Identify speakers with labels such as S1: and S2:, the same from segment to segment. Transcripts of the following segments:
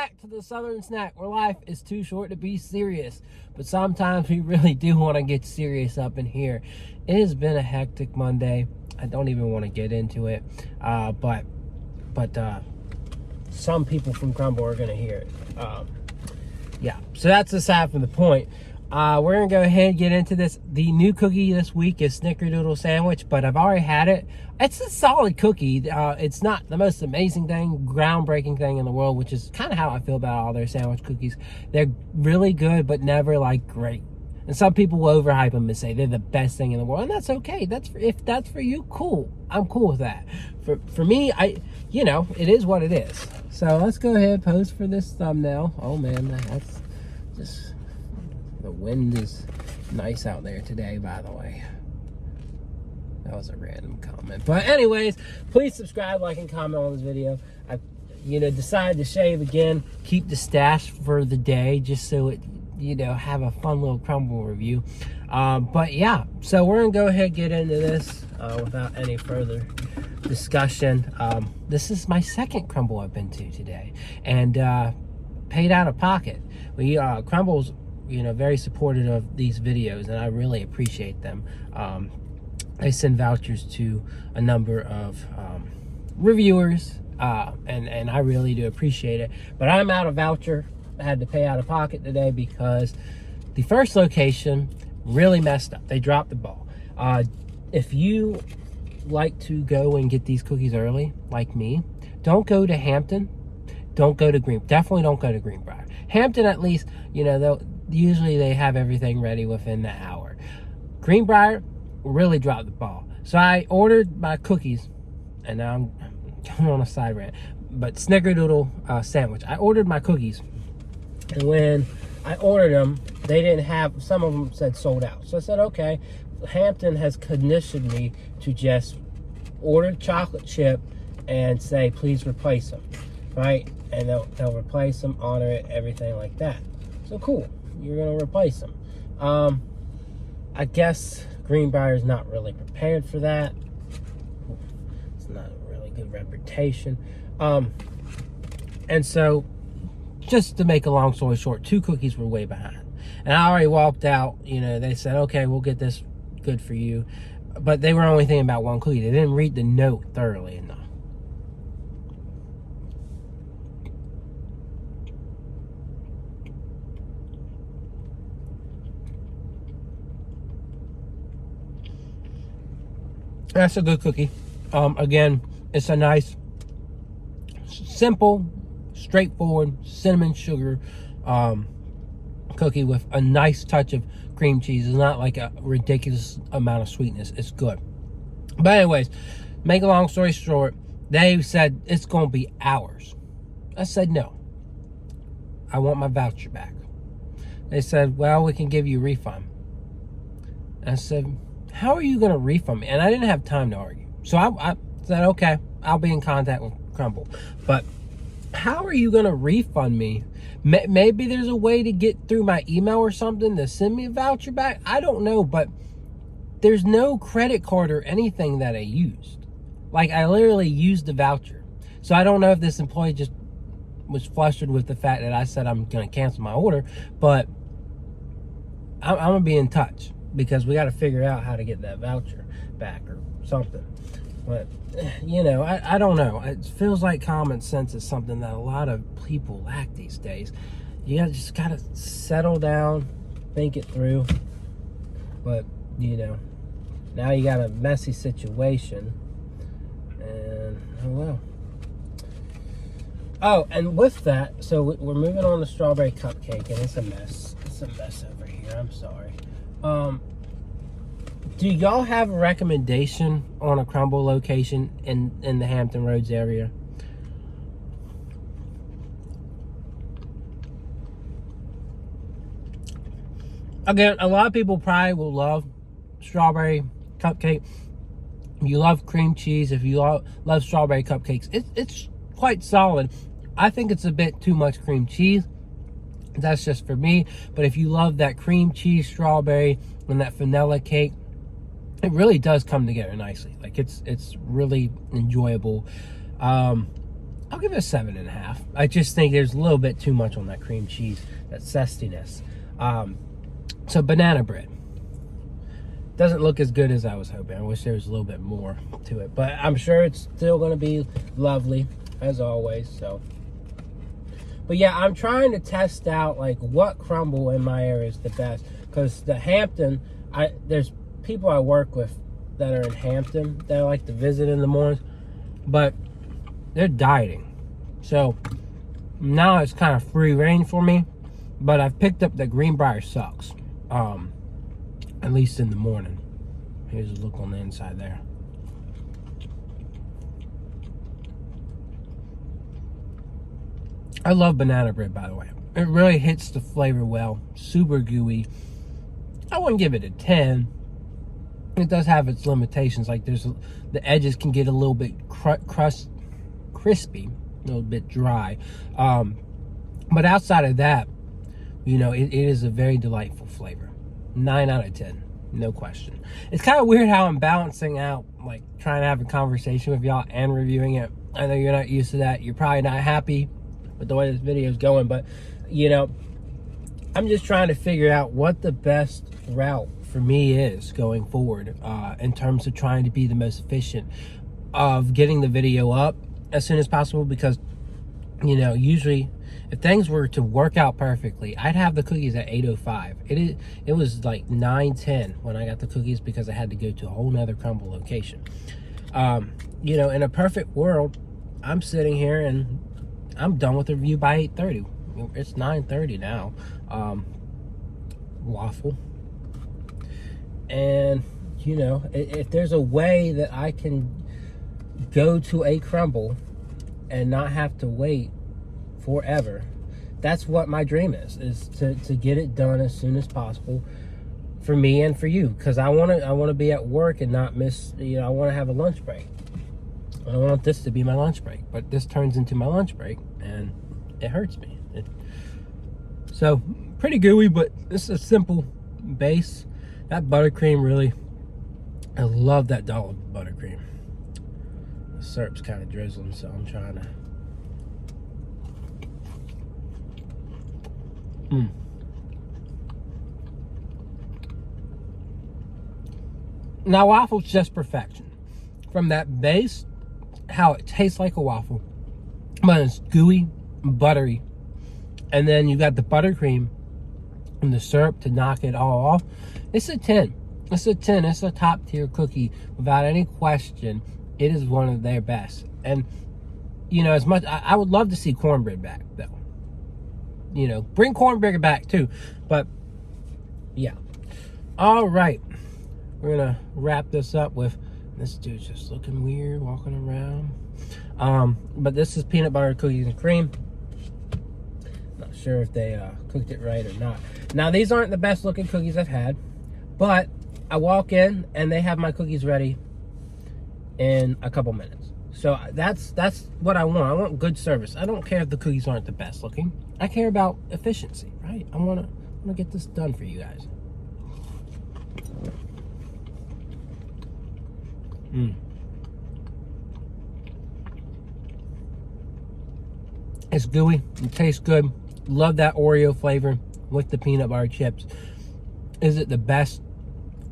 S1: back to the Southern Snack, where life is too short to be serious, but sometimes we really do want to get serious up in here. It has been a hectic Monday. I don't even want to get into it, but some people from Crumbl are going to hear it. Yeah, so that's aside from the point. We're going to go ahead and get into this. The new cookie this week is Snickerdoodle sandwich, but I've already had it. It's a solid cookie. It's not the most amazing thing, groundbreaking thing in the world, which is kind of how I feel about all their sandwich cookies. They're really good, but never like great. And some people will overhype them and say they're the best thing in the world, and that's okay. If that's for you, cool. I'm cool with that. For me, it is what it is. So let's go ahead and pose for this thumbnail. Oh man, that's just, the wind is nice out there today, by the way. That was a random comment. But anyways, please subscribe, like, and comment on this video. I decided to shave again, keep the stash for the day, just so it, have a fun little Crumbl review. But yeah, so we're gonna go ahead and get into this without any further discussion. This is my second Crumbl I've been to today, and paid out of pocket. Crumbl's very supportive of these videos, and I really appreciate them. They send vouchers to a number of reviewers, and I really do appreciate it. But I'm out of voucher. I had to pay out of pocket today because the first location really messed up. They dropped the ball. If you like to go and get these cookies early, like me, don't go to Hampton. Don't go to definitely don't go to Greenbrier. Hampton, at least, usually they have everything ready within the hour. Greenbrier really dropped the ball. So I ordered my cookies, and now I'm going on a side rant, but Snickerdoodle sandwich. I ordered my cookies, and when I ordered them, they didn't have, some of them said sold out. So I said, okay, Hampton has conditioned me to just order chocolate chip and say, please replace them, right? And they'll replace them, honor it, everything like that. So cool, you're gonna replace them. I guess Greenbrier's not really prepared for that. It's not a really good reputation. And so, just to make a long story short, 2 cookies were way behind. And I already walked out, they said, okay, we'll get this good for you. But they were only thinking about 1 cookie. They didn't read the note thoroughly enough. That's a good cookie. Again, it's a nice, simple, straightforward cinnamon sugar cookie with a nice touch of cream cheese. It's not like a ridiculous amount of sweetness. It's good. But anyways, make a long story short, they said it's going to be hours. I said no. I want my voucher back. They said, well, we can give you a refund. I said, how are you going to refund me? And I didn't have time to argue. So I said, okay, I'll be in contact with Crumbl. But how are you going to refund me? Maybe there's a way to get through my email or something to send me a voucher back. I don't know, but there's no credit card or anything that I used. Like, I literally used the voucher. So I don't know if this employee just was flustered with the fact that I said I'm going to cancel my order, but I'm going to be in touch, because we got to figure out how to get that voucher back or something. But, I don't know. It feels like common sense is something that a lot of people lack these days. You just got to settle down, think it through. But, now you got a messy situation. And, oh well. Oh, and with that, so we're moving on to strawberry cupcake, and it's a mess. It's a mess over here. I'm sorry. Do y'all have a recommendation on a Crumbl location in the Hampton Roads area? Again, a lot of people probably will love strawberry cupcake. If you love cream cheese, if you love strawberry cupcakes, it's quite solid. I think it's a bit too much cream cheese. That's just for me. But if you love that cream cheese, strawberry, and that vanilla cake, it really does come together nicely. Like, it's really enjoyable. I'll give it a 7.5. I just think there's a little bit too much on that cream cheese, that zestiness. So banana bread. Doesn't look as good as I was hoping. I wish there was a little bit more to it. But I'm sure it's still going to be lovely, as always. So, but yeah, I'm trying to test out like what Crumbl in my area is the best. Because the Hampton, there's people I work with that are in Hampton that I like to visit in the mornings. But they're dieting. So now it's kind of free reign for me. But I've picked up that Greenbrier sucks. At least in the morning. Here's a look on the inside there. I love banana bread, by the way. It really hits the flavor well. Super gooey. I wouldn't give it a 10. It does have its limitations. Like the edges can get a little bit crispy, a little bit dry. But outside of that, you know, it is a very delightful flavor. 9 out of 10, no question. It's kind of weird how I'm balancing out, like trying to have a conversation with y'all and reviewing it. I know you're not used to that. You're probably not happy with the way this video is going, but you know, I'm just trying to figure out what the best route for me is going forward in terms of trying to be the most efficient of getting the video up as soon as possible, because you know, usually if things were to work out perfectly, I'd have the cookies at 8:05. It was like 9:10 when I got the cookies because I had to go to a whole nother Crumbl location. You know, in a perfect world, I'm sitting here and I'm done with the review by 8:30. It's 9:30 now. Waffle. And, you know, if there's a way that I can go to a Crumbl and not have to wait forever, that's what my dream is to get it done as soon as possible for me and for you, because I want to be at work and not miss, you know, I want to have a lunch break. I don't want this to be my lunch break, but this turns into my lunch break and it hurts me. So pretty gooey, but this is a simple base. That buttercream, really, I love that dollop of buttercream. The syrup's kind of drizzling, so I'm trying to Now waffle's just perfection. From that base, how it tastes like a waffle, but it's gooey, buttery, and then you got the buttercream and the syrup to knock it all off. It's a 10. It's a 10. It's a top tier cookie without any question. It is one of their best. And you know, as much I would love to see cornbread back though. You know, bring cornbread back too. But yeah. All right. We're gonna wrap this up with this dude's just looking weird walking around. But this is peanut butter cookies and cream. Not sure if they cooked it right or not. Now these aren't the best looking cookies I've had, but I walk in and they have my cookies ready in a couple minutes. So that's what I want. I want good service. I don't care if the cookies aren't the best looking. I care about efficiency, right? I wanna get this done for you guys. It's gooey. It tastes good. Love that Oreo flavor with the peanut butter chips. Is it the best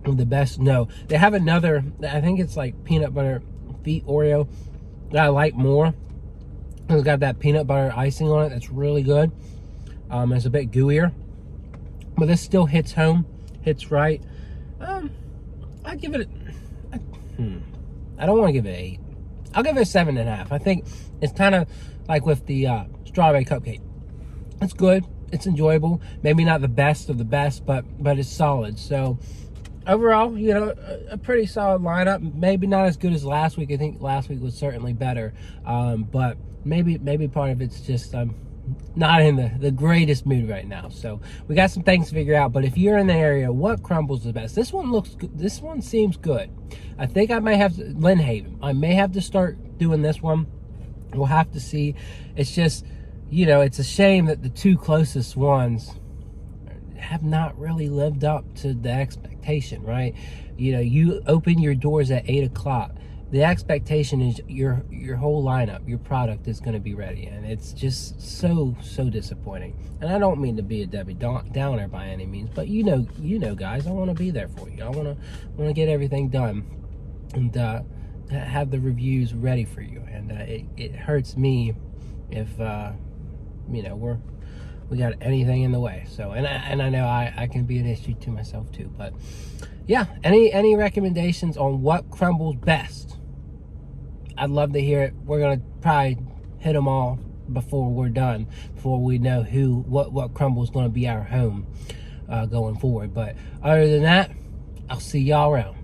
S1: of the best? No. They have another, I think it's like peanut butter feet Oreo that I like more. It's got that peanut butter icing on it. That's really good. It's a bit gooier, but this still hits home, hits right. I give it I don't want to give it an 8. I'll give it a 7.5. I think it's kind of like with the strawberry cupcake. It's good. It's enjoyable. Maybe not the best of the best, but it's solid. So overall, you know, a pretty solid lineup. Maybe not as good as last week. I think last week was certainly better. But maybe part of it's just not in the greatest mood right now. So we got some things to figure out. But if you're in the area, what Crumbl's the best? This one looks good. This one seems good. I think I may have to, Lynn Haven. I may have to start doing this one. We'll have to see. It's just, you know, it's a shame that the two closest ones have not really lived up to the expectation, right? You know, you open your doors at 8 o'clock the expectation is your whole lineup, your product is going to be ready, and it's just so disappointing. And I don't mean to be a Debbie Downer by any means, but you know, guys, I want to be there for you. I want to get everything done and have the reviews ready for you. And it hurts me if you know we got anything in the way. So and I know I can be an issue to myself too. But yeah, any recommendations on what Crumble's best? I'd love to hear it. We're gonna probably hit them all before we're done, before we know what Crumble's gonna be our home going forward. But other than that, I'll see y'all around.